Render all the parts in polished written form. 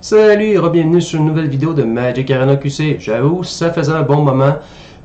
Salut et bienvenue sur une nouvelle vidéo de Magic Arena QC. J'avoue, ça faisait un bon moment,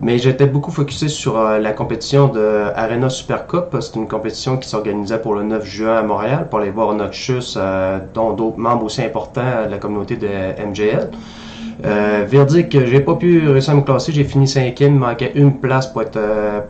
mais j'étais beaucoup focusé sur la compétition de Arena Super Cup. C'est une compétition qui s'organisait pour le 9 juin à Montréal pour aller voir Noxus, dont d'autres membres aussi importants de la communauté de MJL. Verdict, j'ai pas pu réussir à me classer, j'ai fini 5e, il me manquait une place pour être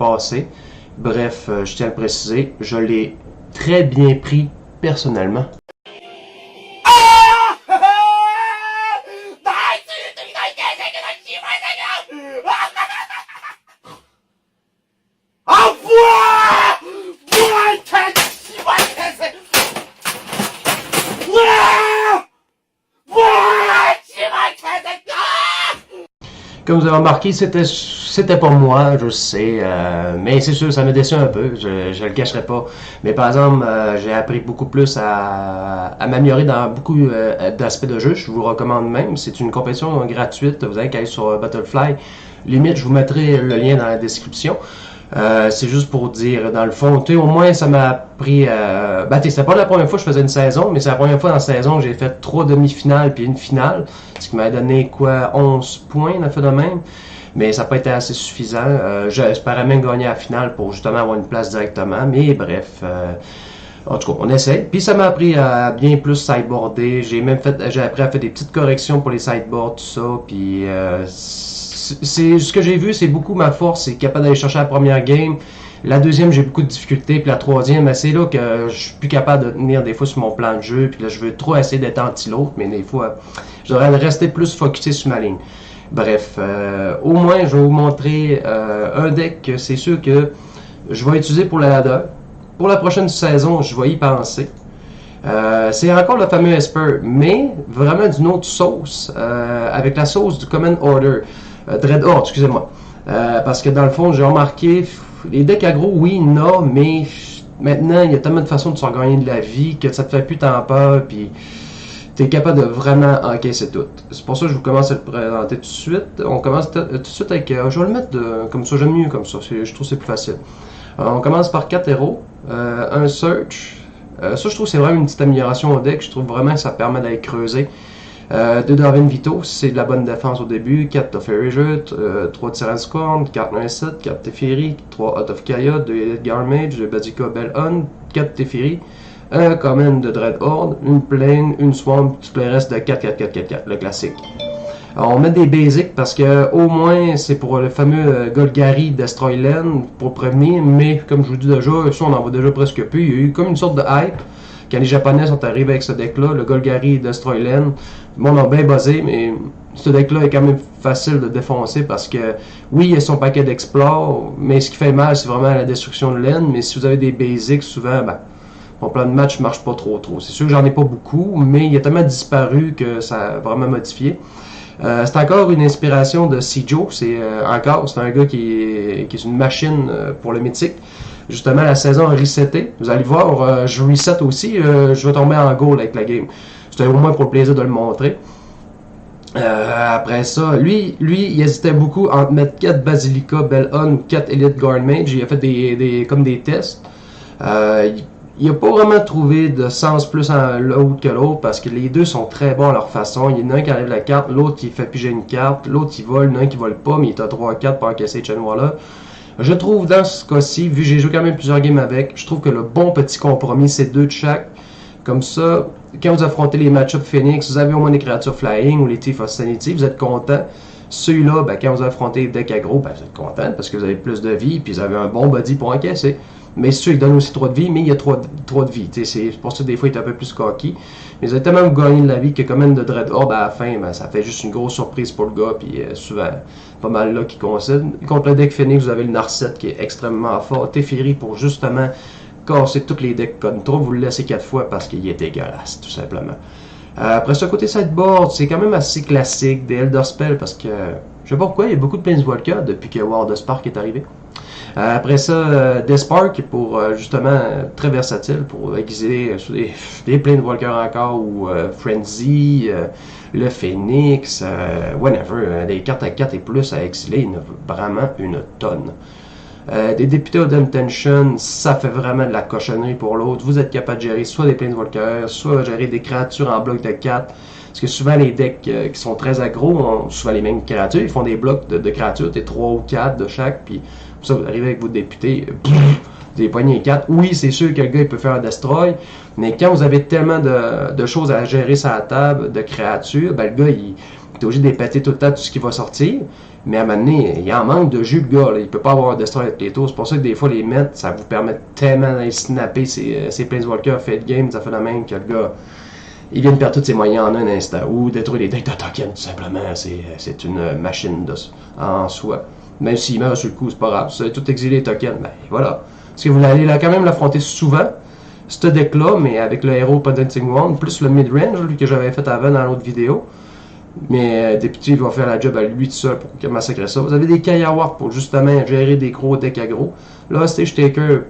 passé. Bref, je tiens à le préciser, je l'ai très bien pris personnellement. Comme vous avez remarqué, c'était pas moi, je sais, mais c'est sûr, ça m'a déçu un peu, je le cacherai pas. Mais par exemple, j'ai appris beaucoup plus à m'améliorer dans beaucoup d'aspects de jeu, je vous recommande même. C'est une compétition gratuite, vous avez qu'à aller sur Battlefly. Limite, je vous mettrai le lien dans la description. C'est juste pour dire, dans le fond, tu sais, au moins ça m'a appris. C'est pas la première fois que je faisais une saison, mais c'est la première fois dans la saison que j'ai fait 3 demi-finales puis une finale, ce qui m'a donné quoi, 11 points, on a fait de même. Mais ça n'a pas été assez suffisant. J'espérais même gagner la finale pour justement avoir une place directement, mais bref. En tout cas, on essaie. Puis ça m'a appris à bien plus sideboarder. J'ai appris à faire des petites corrections pour les sideboards, tout ça. Puis c'est ce que j'ai vu, c'est beaucoup ma force, c'est capable d'aller chercher la première game. La deuxième, j'ai beaucoup de difficultés, puis la troisième, c'est là que je suis plus capable de tenir des fois sur mon plan de jeu, puis là, je veux trop essayer d'être anti-l'autre, mais des fois, je devrais rester plus focusé sur ma ligne. Bref, au moins, je vais vous montrer un deck que c'est sûr que je vais utiliser pour la ladder. Pour la prochaine saison, je vais y penser. C'est encore le fameux Esper, mais vraiment d'une autre sauce, avec la sauce du Command Order. Dreadhorde, excusez-moi. Parce que dans le fond, j'ai remarqué, les decks aggro, oui, non, mais maintenant, il y a tellement de façons de se gagner de la vie que ça te fait plus tant peur, puis tu es capable de vraiment encaisser tout. C'est pour ça que je vous commence à le présenter tout de suite. On commence tout de suite avec, je vais le mettre comme ça, j'aime mieux comme ça, je trouve que c'est plus facile. On commence par 4 héros, un Search. Ça, je trouve que c'est vraiment une petite amélioration au deck, je trouve vraiment que ça permet d'aller creuser. 2 Darwin Vito, c'est de la bonne défense au début, 4 Teferi Jut, 3 Tyrant Scorn, 4 Narset, 4 Teferi, 3 Out of Kaya, 2 Edgar Mage, 2 Badika Bellhun, 4 Teferi, 1 Command de Dreadhorde, une Plane, une Swamp, tout le reste de 4, 4, 4, 4, 4, le classique. Alors, on met des basics parce que au moins c'est pour le fameux Golgari Destroyland pour prévenir, mais comme je vous dis déjà, ça on en voit déjà presque plus. Il y a eu comme une sorte de hype quand les Japonais sont arrivés avec ce deck-là, le Golgari Destroyland. Le monde a bien buzzé, mais ce deck-là est quand même facile de défoncer parce que oui, il y a son paquet d'explore, mais ce qui fait mal, c'est vraiment la destruction de laine. Mais si vous avez des basics, souvent, mon plan de match marche pas trop. C'est sûr que j'en ai pas beaucoup, mais il a tellement disparu que ça a vraiment modifié. C'est encore une inspiration de Sijo, c'est un gars qui est une machine pour le mythique. Justement, la saison a reseté. Vous allez voir, je reset aussi, je vais tomber en goal avec la game. C'était au moins pour le plaisir de le montrer. Après ça, lui, il hésitait beaucoup entre mettre 4 Basilica Bellhun ou 4 Elite Guard Mage. Il a fait comme des tests. Il n'a pas vraiment trouvé de sens plus en l'autre que l'autre parce que les deux sont très bons à leur façon. Il y en a un qui enlève la carte, l'autre qui fait piger une carte, l'autre qui vole, il y en a un qui vole pas, mais il est à 3-4 pour encaisser Chenwala. Je trouve dans ce cas-ci, vu que j'ai joué quand même plusieurs games avec, je trouve que le bon petit compromis, c'est 2 de chaque. Comme ça, quand vous affrontez les match-ups Phoenix, vous avez au moins des créatures flying ou les Thief of Sanity, vous êtes content. Ceux-là, quand vous affrontez les decks aggro, vous êtes content parce que vous avez plus de vie et vous avez un bon body pour encaisser. Mais ceux qui donnent aussi 3 de vie, mais il y a 3 de vie. C'est pour ça que des fois, il est un peu plus cocky. Mais vous avez tellement gagné de la vie que quand même de Dreadhorde à la fin, ça fait juste une grosse surprise pour le gars. Puis souvent, pas mal là qui concède. Contre le deck Phoenix, vous avez le Narset qui est extrêmement fort. Teferi pour justement casser tous les decks control. Vous le laissez 4 fois parce qu'il est dégueulasse, tout simplement. Après ça, côté sideboard, c'est quand même assez classique des Elder Spell parce que je sais pas pourquoi, il y a beaucoup de Planeswalker depuis que War of Spark est arrivé. Après ça, Despark pour justement très versatile pour exiler des Planeswalkers encore ou Frenzy, le Phoenix, whatever, des cartes à 4 et plus à exiler, il y en a vraiment une tonne. Des députés d'intention, ça fait vraiment de la cochonnerie pour l'autre. Vous êtes capable de gérer soit des planeswalkers, soit gérer des créatures en bloc de 4. Parce que souvent les decks qui sont très aggro ont souvent les mêmes créatures. Ils font des blocs de créatures, t'es 3 ou 4 de chaque, puis ça vous arrivez avec vos députés, des poignées 4. Oui, c'est sûr que le gars il peut faire un destroy, mais quand vous avez tellement de choses à gérer sur la table, de créatures, ben le gars il est obligé de péter tout le temps tout ce qui va sortir. Mais à un moment donné, il en manque de jus, le gars. Là. Il peut pas avoir un destroy avec les tours. C'est pour ça que des fois, les mettre, ça vous permet tellement d'aller snapper ces Planeswalkers fait de game, ça fait la même que le gars. Il vient de perdre tous ses moyens en un instant. Ou détruire les decks de tokens, tout simplement. C'est une machine en soi. Même s'il meurt sur le coup, c'est pas grave. Si vous avez tout exilé les tokens, ben voilà. Parce que vous allez là, quand même l'affronter souvent, ce deck-là, mais avec le héros Potenting One, plus le mid-range, lui que j'avais fait avant dans l'autre vidéo. Mais Député, il va faire la job à lui tout seul pour massacrer ça. Vous avez des Kayawar pour justement gérer des gros decks aggro. Là, Stage Taker,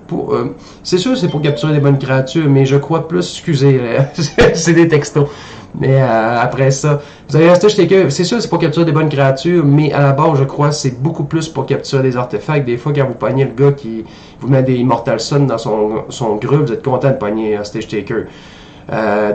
c'est sûr c'est pour capturer des bonnes créatures, mais je crois plus, excusez, c'est des textos. Mais après ça, vous avez un Stage Taker, c'est sûr c'est pour capturer des bonnes créatures, mais à la base, je crois c'est beaucoup plus pour capturer des artefacts. Des fois, quand vous pognez le gars qui vous met des Immortal Sun dans son groupe, vous êtes content de pogner un Stage Taker.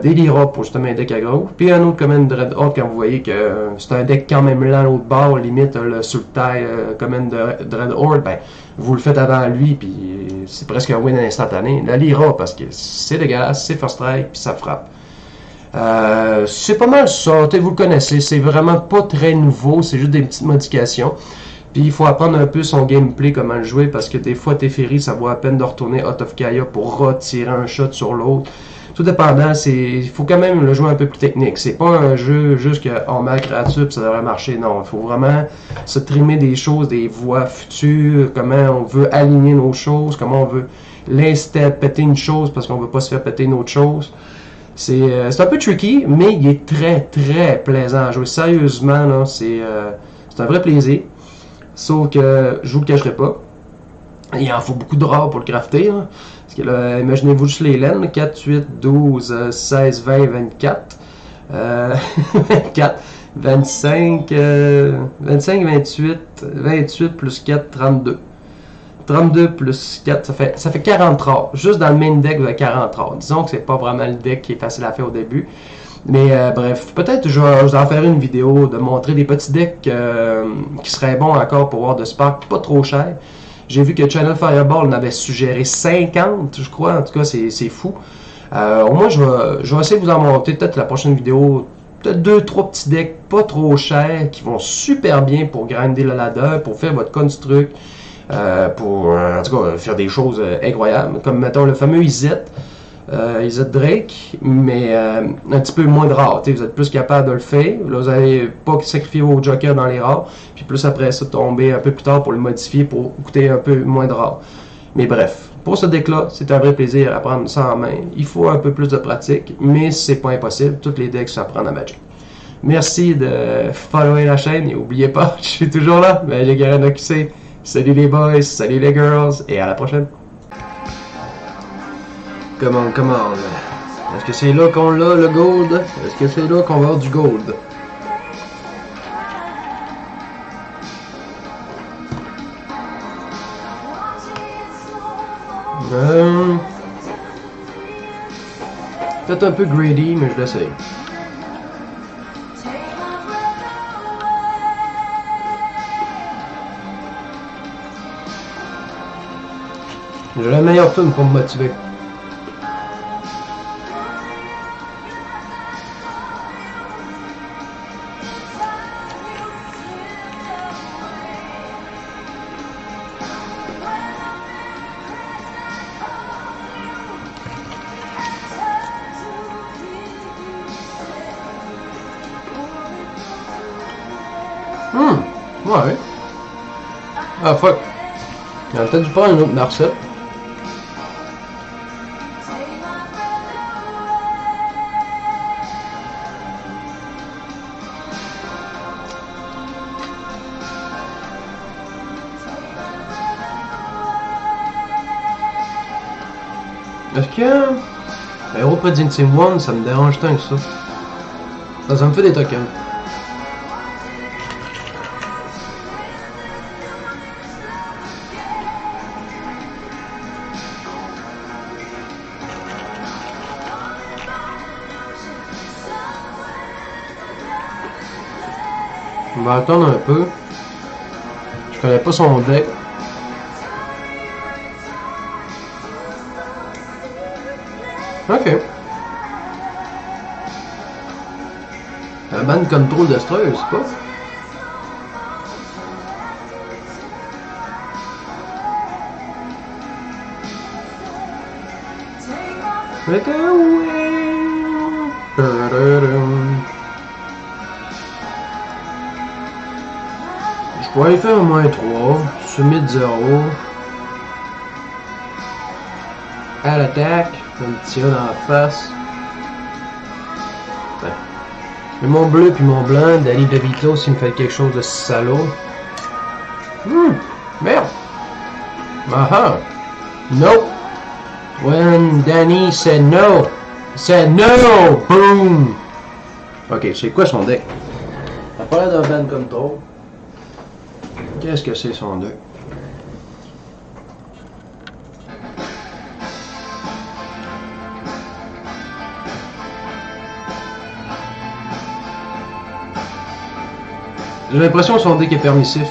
Des Lyra pour justement un deck aggro. Puis un autre Command Dreadhorde quand vous voyez que c'est un deck quand même lent l'autre bord, limite le Sultai Command Dreadhorde, ben vous le faites avant lui, puis c'est presque un win instantané. La Lyra parce que c'est dégueulasse, c'est first strike, puis ça frappe. C'est pas mal ça, vous le connaissez, c'est vraiment pas très nouveau, c'est juste des petites modifications. Puis il faut apprendre un peu son gameplay, comment le jouer, parce que des fois Teferi, ça vaut à peine de retourner Out of Kaya pour retirer un shot sur l'autre. Tout dépendant, il faut quand même le jouer un peu plus technique. C'est pas un jeu juste qu'on met la créature et ça devrait marcher. Non, il faut vraiment se trimer des choses, des voies futures, comment on veut aligner nos choses, comment on veut l'instant péter une chose parce qu'on veut pas se faire péter une autre chose. C'est un peu tricky, mais il est très très plaisant à jouer. Sérieusement, là, c'est un vrai plaisir. Sauf que je vous le cacherai pas. Il en faut beaucoup de rares pour le crafter. Là. Parce que là, imaginez-vous juste les laines, 4, 8, 12, 16, 20, 24. 24, 25, 25, 28, 28 plus 4, 32. 32 plus 4, ça fait 40 rares. Juste dans le main deck, vous avez 40 rares. Disons que c'est pas vraiment le deck qui est facile à faire au début. Mais bref, peut-être je vais vous en faire une vidéo de montrer des petits decks qui seraient bons encore pour avoir de spark pas trop cher. J'ai vu que Channel Fireball en avait suggéré 50, je crois. En tout cas, c'est fou. Au moins, je vais essayer de vous en montrer peut-être la prochaine vidéo. Peut-être 2-3 petits decks pas trop chers qui vont super bien pour grinder le ladder, pour faire votre construct, pour en tout cas faire des choses incroyables. Comme mettons le fameux Izet. Izet Drake, mais un petit peu moins de rares. Vous êtes plus capable de le faire. Là, vous n'allez pas sacrifier vos jokers dans les rares. Puis plus après ça, tomber un peu plus tard pour le modifier pour coûter un peu moins de rares. Mais bref, pour ce deck-là, c'est un vrai plaisir à prendre ça en main. Il faut un peu plus de pratique, mais c'est pas impossible. Tous les decks s'apprennent à Magic. Merci de follower la chaîne et n'oubliez pas, je suis toujours là. Magic Arena QC. Salut les boys, salut les girls, et à la prochaine. Comment, est-ce que c'est là qu'on l'a, le gold? Est-ce que c'est là qu'on va avoir du gold? Peut-être un peu greedy, mais je l'essaye. J'ai la meilleure tune pour me motiver. Ouais. Ah fuck. Il aurait peut-être dû prendre une autre Narset. Est-ce que Hero Presenting One, ça me dérange tant que ça? Ça me fait des tokens. On va attendre un peu. Je connais pas son deck. Ok. Un ban contrôle destroy, je sais pas. Take away. Je pourrais aller faire un -3, submit 0. À l'attaque, un petit A dans la face. Ouais. Et mon bleu puis mon blanc, Danny DeVito s'il me fait quelque chose de salaud. Merde! Aha! Nope! When Danny said no! Said no! Boom! Ok, c'est quoi son deck? Ça a pas l'air d'un ban control. Qu'est-ce que c'est son deck? J'ai l'impression que son deck est permissif.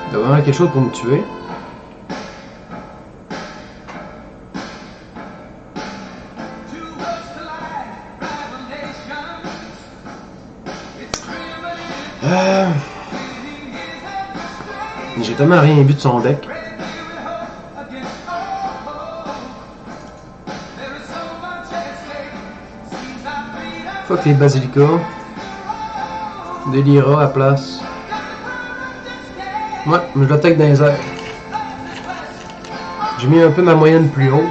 Il y a vraiment quelque chose pour me tuer. J'ai tellement rien vu de son deck. Fuck les Basilica. Des Lyra à place. Ouais, je l'attaque dans les airs. J'ai mis un peu ma moyenne plus haute.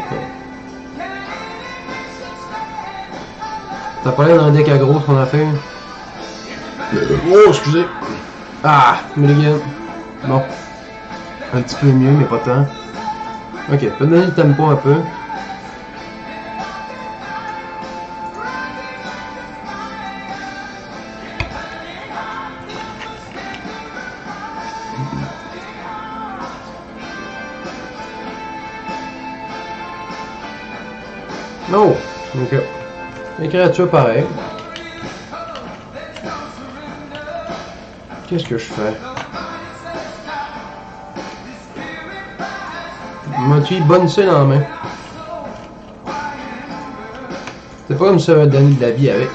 T'as pas l'air d'un deck aggro ce qu'on a fait. Oh, excusez. Ah, Mulligan. Bon. Un petit peu mieux, mais pas tant. Ok, peut donner le tempo un peu. Non! Ok. Les créatures pareil. Qu'est-ce que je fais? M'as-tu bonissé dans la main? C'est pas comme ça un Danny de la vie avec.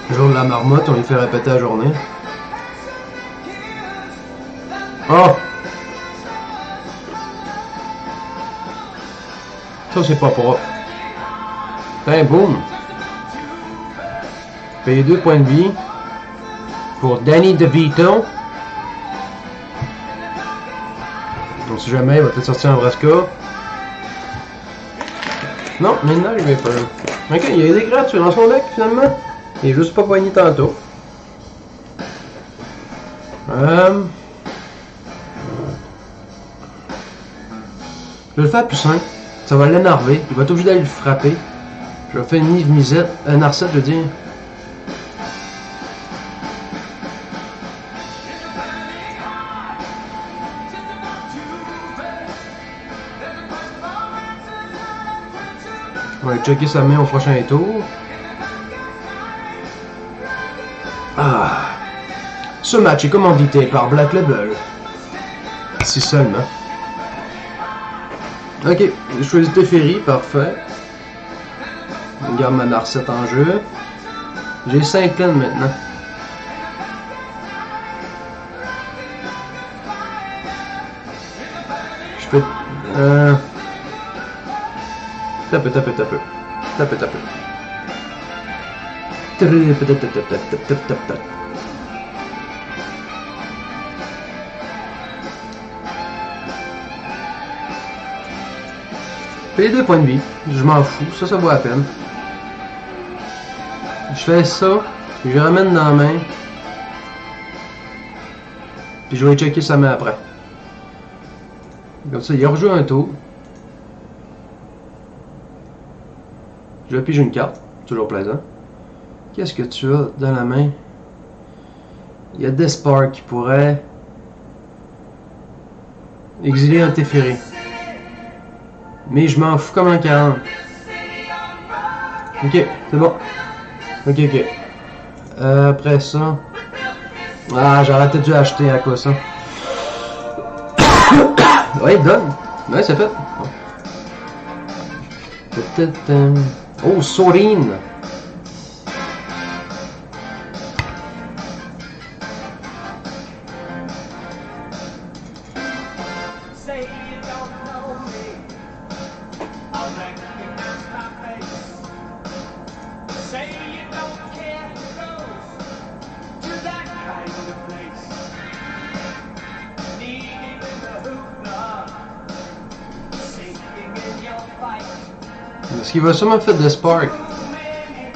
Le jour de la marmotte, on lui fait répéter la journée. Oh! Ça c'est pas propre. Tiens, boum! Payer 2 points de vie pour Danny DeVito. Donc si jamais il va peut-être sortir un Vraska. Non, maintenant il va pas. Ok, il y a des créatures dans son deck finalement. Il est juste pas poigné tantôt. Je vais le faire plus simple. Ça va l'énerver. Il va être obligé d'aller le frapper. Je vais faire une Nive Misette. Un Arcette, je veux dire. On va aller checker sa main au prochain tour. Ah. Ce match est commandité par Black Label. Si seulement. Ok, j'ai choisi Teferi, parfait. On garde ma Narcette en jeu. J'ai 5 laines maintenant. Je peux... Tape. Payer 2 points de vie, je m'en fous, ça vaut la peine. Je fais ça, je ramène dans la main, puis je vais checker sa main après. Comme ça, il rejoue un tour. Je pige une carte, toujours plaisant. Qu'est-ce que tu as dans la main? Il y a Despark qui pourrait exiler un Teferi. Mais je m'en fous comme un 40. Ok, c'est bon. Ok, ok. Après ça... Ah, j'aurais peut-être dû acheter à quoi ça. Ouais, donne. Ouais, c'est fait. Peut-être... Oh, Sorine. Parce qu'il va sûrement faire des sparks.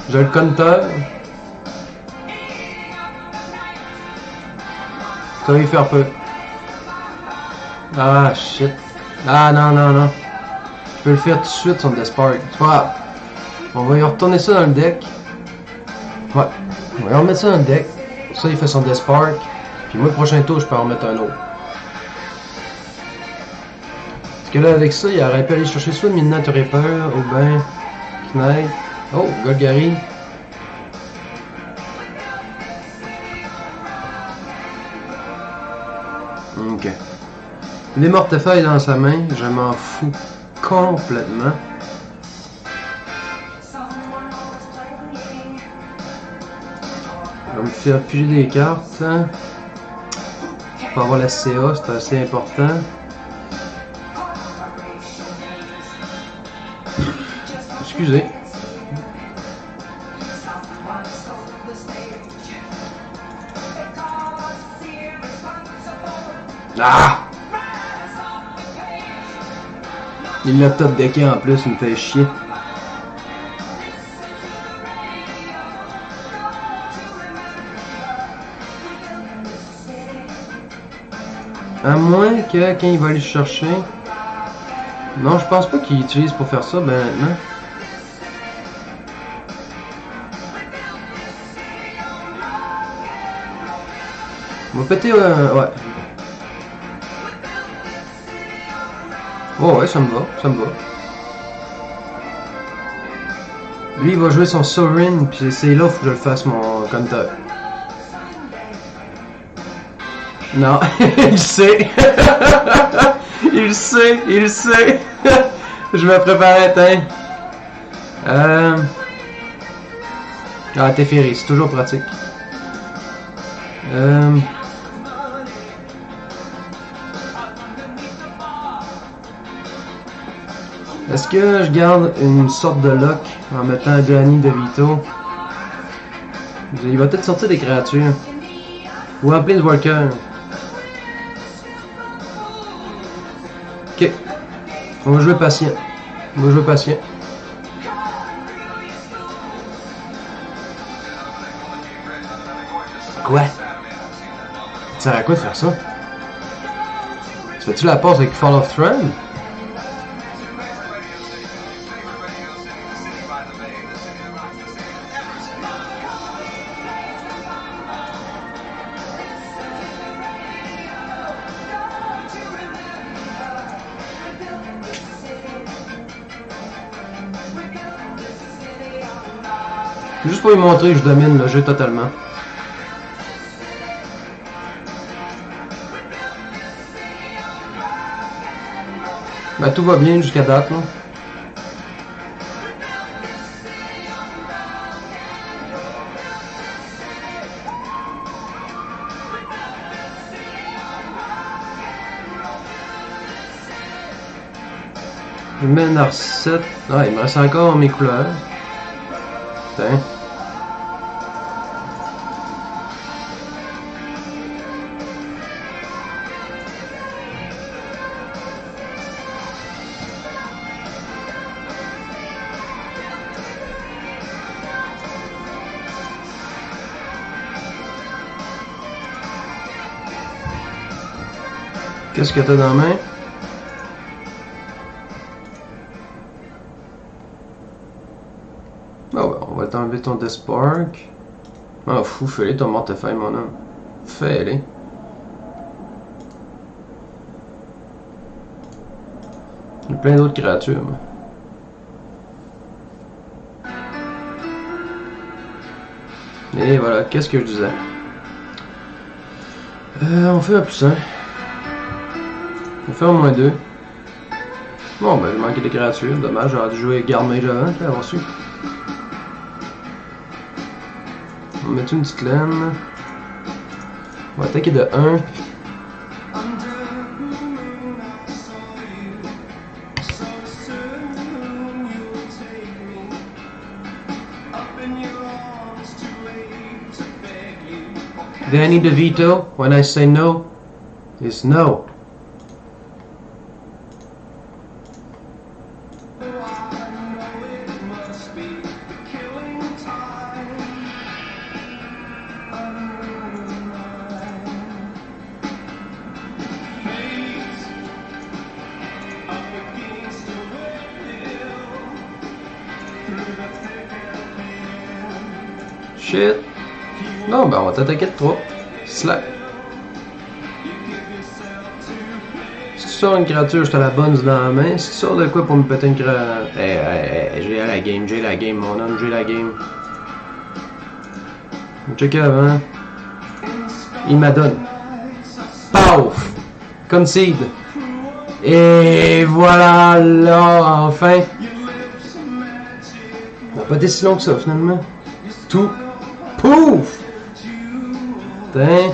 J'ai le compteur. Ça va y faire peu. Ah shit. Ah non, non, non. Je peux le faire tout de suite son Despark. C'est pas grave. On va y retourner ça dans le deck. Ouais. On va remettre ça dans le deck. Ça, il fait son Despark. Puis moi, le prochain tour, je peux en remettre un autre. Parce que là, avec ça, il aurait pu aller chercher soit Midnight Reaper ou ben Knight. Oh, Golgari. Ok. Les mortefeuilles dans sa main, je m'en fous complètement. Je vais me faire piger des cartes. Pour avoir la CA, c'est assez important. Excusez. Ah! Il l'a top decké en plus, il me fait chier. À moins que quand il va aller chercher... Non, je pense pas qu'il utilise pour faire ça, ben maintenant. On va péter... ouais. Oh ouais, ça me va, ça me va. Lui, il va jouer son Sovereign, puis c'est là faut que je le fasse, mon compteur. Non, il sait. Il sait, il sait. Je me préparais, tiens. Ah, Teferi, c'est toujours pratique. Est-ce que je garde une sorte de lock en mettant Granny de Vito? Il va peut-être sortir des créatures. Ou un Planeswalker. Ok. On va jouer patient. On va jouer patient. Quoi? Ça sert à quoi de faire ça? Fais-tu la passe avec Fall of Throne? Juste pour lui montrer que je domine le jeu totalement. Ben, tout va bien jusqu'à date, là. Je mets un R7. Ah, il me reste encore mes couleurs. Putain. Qu'est-ce que t'as dans la main? Oh, ben, on va t'enlever ton Despark. Ah, fou, fais-le ton mortefeuille, mon homme. Fais-les. Il y a plein d'autres créatures. Moi. Et voilà, qu'est-ce que je disais? On fait un +1. On fait au moins 2. Bon, ben, il manquait des créatures. Dommage, j'aurais dû jouer garde mage avant, puis avoir su. On va mettre une petite laine. On va attaquer de 1. Do I need to veto when I say no? It's no. Shit. Non, ben on va t'attaquer de 3. Slap. Si tu sors une créature, je te la bonne dans la main. Si tu sors de quoi pour me péter une créature... j'ai la game, mon homme, j'ai la game. Checker avant. Il m'adonne. Paf! Concede. Et voilà, là, enfin. On n'a pas été si long que ça, finalement. Tout. Pouf! Putain.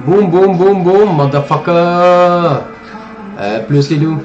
Boum, boum, boum, boum, motherfucker. Plus les loups.